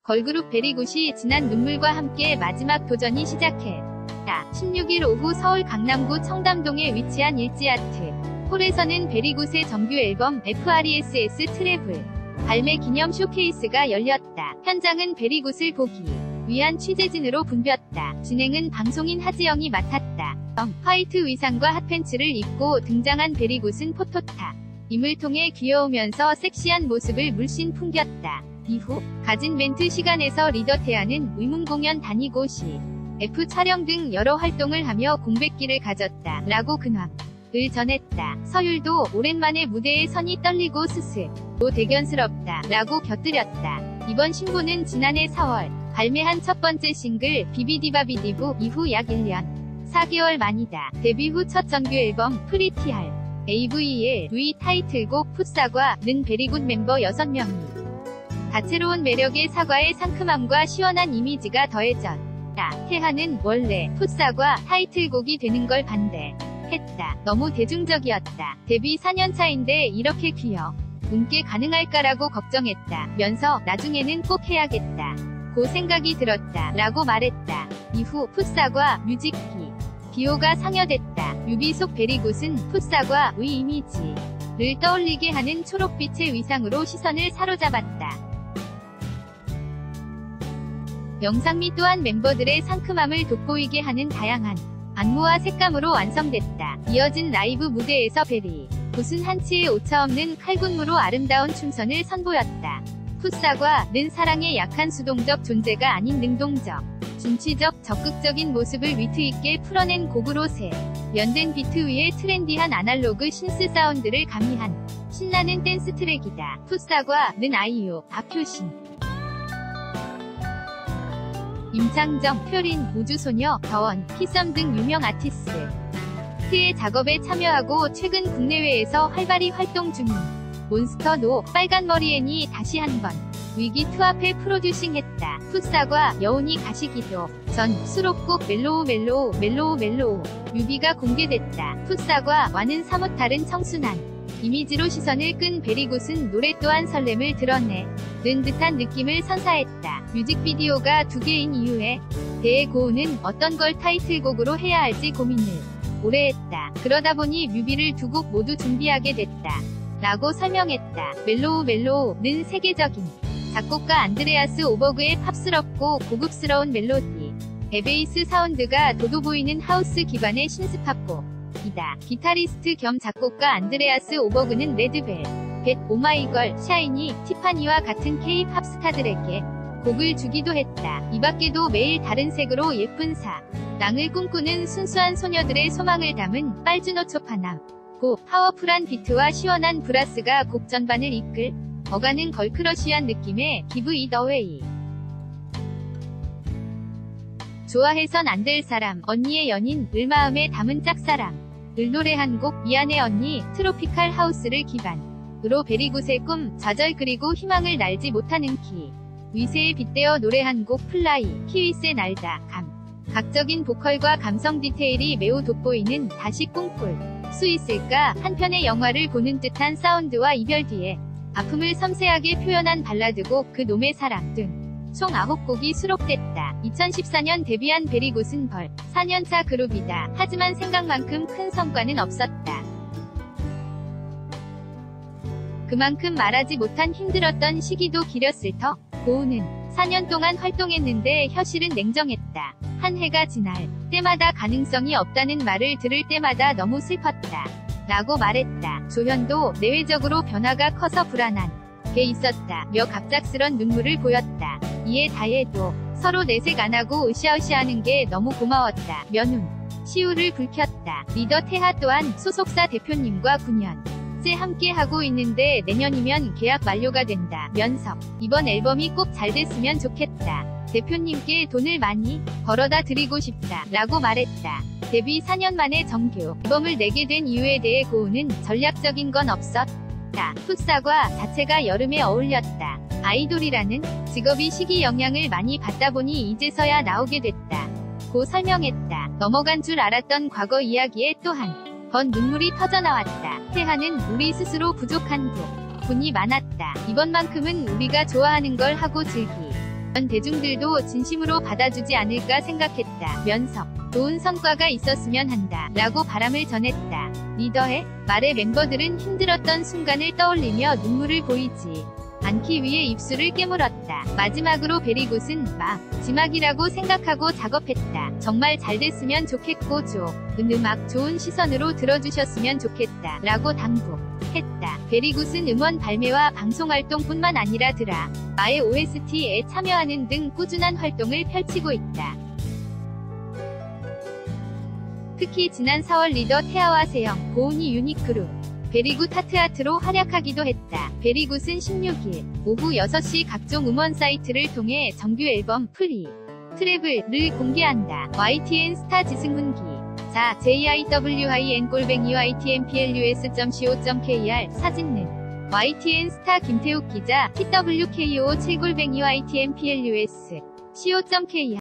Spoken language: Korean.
걸그룹 베리굿이 지난 눈물과 함께 마지막 도전이 시작했다. 16일 오후 서울 강남구 청담동에 위치한 일지아트 홀에서는 베리굿의 정규 앨범 FRESS 트래블 발매 기념 쇼케이스가 열렸다. 현장은 베리굿을 보기 위한 취재진으로 붐볐다. 진행은 방송인 하지영이 맡았다. 화이트 의상과 핫팬츠를 입고 등장한 베리굿은 포토타 임을 통해 귀여우면서 섹시한 모습을 물씬 풍겼다. 이후 가진 멘트 시간에서 리더 태아는 의문공연 다니고 시 F 촬영 등 여러 활동을 하며 공백기를 가졌다 라고 근황을 전했다. 서율도 오랜만에 무대에 선이 떨리고 스스로 대견스럽다 라고 곁들였다. 이번 신보는 지난해 4월 발매한 첫 번째 싱글 비비디바비디부 이후 약 1년 4개월 만이다. 데뷔 후 첫 정규 앨범 프리티할 AV의 루이 타이틀곡 풋사과는 베리굿 멤버 6명이 다채로운 매력의 사과의 상큼함과 시원한 이미지가 더해졌다. 태하는 원래 풋사과 타이틀곡이 되는 걸 반대했다. 너무 대중적이었다. 데뷔 4년차인데 이렇게 귀여운게 가능할까라고 걱정했다. 면서 나중에는 꼭 해야겠다. 고 생각이 들었다. 라고 말했다. 이후 풋사과 뮤직비디오가 상영됐다. 뮤비 속 베리굿은 풋사과의 이미지를 떠올리게 하는 초록빛의 위상으로 시선을 사로잡았다. 영상 미 또한 멤버들의 상큼함을 돋보이게 하는 다양한 안무와 색감으로 완성됐다. 이어진 라이브 무대에서 베리굿은 한치의 오차없는 칼군무로 아름다운 춤선을 선보였다. 풋사과는 사랑에 약한 수동적 존재가 아닌 능동적, 진취적, 적극적인 모습을 위트있게 풀어낸 곡으로 세련된 비트 위에 트렌디한 아날로그 신스 사운드를 가미한 신나는 댄스 트랙이다. 풋사과는 아이유, 박효신, 임창정, 효린, 우주소녀, 더원, 키썸 등 유명 아티스트의 작업에 참여하고 최근 국내외에서 활발히 활동 중인 몬스터 빨간머리 앤이 다시 한번 위기 투합해 프로듀싱했다. 풋사과 여운이 가시기도 전 수록곡 멜로우 뮤비가 공개됐다. 풋사과와는 사뭇 다른 청순한 이미지로 시선을 끈 베리굿은 노래 또한 설렘을 드러내는 듯한 느낌을 선사했다. 뮤직비디오가 2개인 이유에 대해 고은은 어떤 걸 타이틀곡으로 해야 할지 고민을 오래 했다. 그러다 보니 뮤비를 2곡 모두 준비하게 됐다. 라고 설명했다. 멜로우는 세계적인 작곡가 안드레아스 오버그의 팝스럽고 고급스러운 멜로디, 베베이스 사운드가 돋보이는 하우스 기반의 신스팝곡이다. 기타리스트 겸 작곡가 안드레아스 오버그는 레드벨벳, 오마이걸, 샤이니, 티파니와 같은 K-팝 스타들에게 곡을 주기도 했다. 이 밖에도 매일 다른 색으로 예쁜 사랑을 꿈꾸는 순수한 소녀들의 소망을 담은 빨주노초파남 고 파워풀한 비트와 시원한 브라스가 곡 전반을 이끌어가는 걸크러쉬한 느낌의 Give It Away. 좋아해선 안 될 사람, 언니의 연인을 마음에 담은 짝사랑을 노래한 곡 미안해 언니, 트로피칼 하우스를 기반으로 베리굿의 꿈, 좌절 그리고 희망을 날지 못하는 키 위세에 빗대어 노래한 곡 플라이, 키위스의 날다, 각적인 보컬과 감성 디테일이 매우 돋보이는 다시 꿈꿀 수 있을까? 한편의 영화를 보는 듯한 사운드와 이별 뒤에 아픔을 섬세하게 표현한 발라드곡 그 놈의 사랑 등 총 9곡이 수록됐다. 2014년 데뷔한 베리굿은 벌 4년차 그룹이다. 하지만 생각만큼 큰 성과는 없었다. 그만큼 말하지 못한 힘들었던 시기도 길었을 터. 고은은 4년 동안 활동했는데 현실은 냉정했다. 한 해가 지날 때마다 가능성이 없다는 말을 들을 때마다 너무 슬펐다. 라고 말했다. 조현도 내외적으로 변화가 커서 불안한 게 있었다. 며 갑작스런 눈물을 보였다. 이에 다혜도 서로 내색 안하고 으쌰으쌰하는 게 너무 고마웠다. 며 시우를 불켰다. 리더 태하 또한 소속사 대표님과 9년째 함께하고 있는데 내년이면 계약 만료가 된다. 면서 이번 앨범이 꼭 잘 됐으면 좋겠다. 대표님께 돈을 많이 벌어다 드리고 싶다. 라고 말했다. 데뷔 4년 만에 정규 앨범을 내게 된 이유에 대해 고은은 전략적인 건 없었다. 풋사과 자체가 여름에 어울렸다. 아이돌이라는 직업이 시기 영향을 많이 받다 보니 이제서야 나오게 됐다. 고 설명했다. 넘어간 줄 알았던 과거 이야기에 또 한 번 눈물이 터져나왔다. 태하는 우리 스스로 부족한 부분이 많았다. 이번만큼은 우리가 좋아하는 걸 하고 즐기 대중들도 진심으로 받아주지 않을까 생각했다. 면석. 좋은 성과가 있었으면 한다. 라고 바람을 전했다. 리더의 말에 멤버들은 힘들었던 순간을 떠올리며 눈물을 보이지 않기 위해 입술을 깨물었다. 마지막으로 베리굿은 마지막이라고 생각하고 작업했다. 정말 잘 됐으면 좋겠고 음악 좋은 시선으로 들어주셨으면 좋겠다. 라고 당부했다. 베리굿은 음원 발매와 방송활동뿐만 아니라 드라마의 OST에 참여하는 등 꾸준한 활동을 펼치고 있다. 특히 지난 4월 리더 태아와 세영, 고은이 유닛그룹 베리굿 하트하트로 활약하기도 했다. 베리굿은 16일 오후 6시 각종 음원 사이트를 통해 정규 앨범 프리 트래블을 공개한다. YTN 스타 지승훈 기자 JIWIN_YTNPLUS.co.kr 사진은 YTN 스타 김태욱 기자 TWKO7_YTNPLUS.co.kr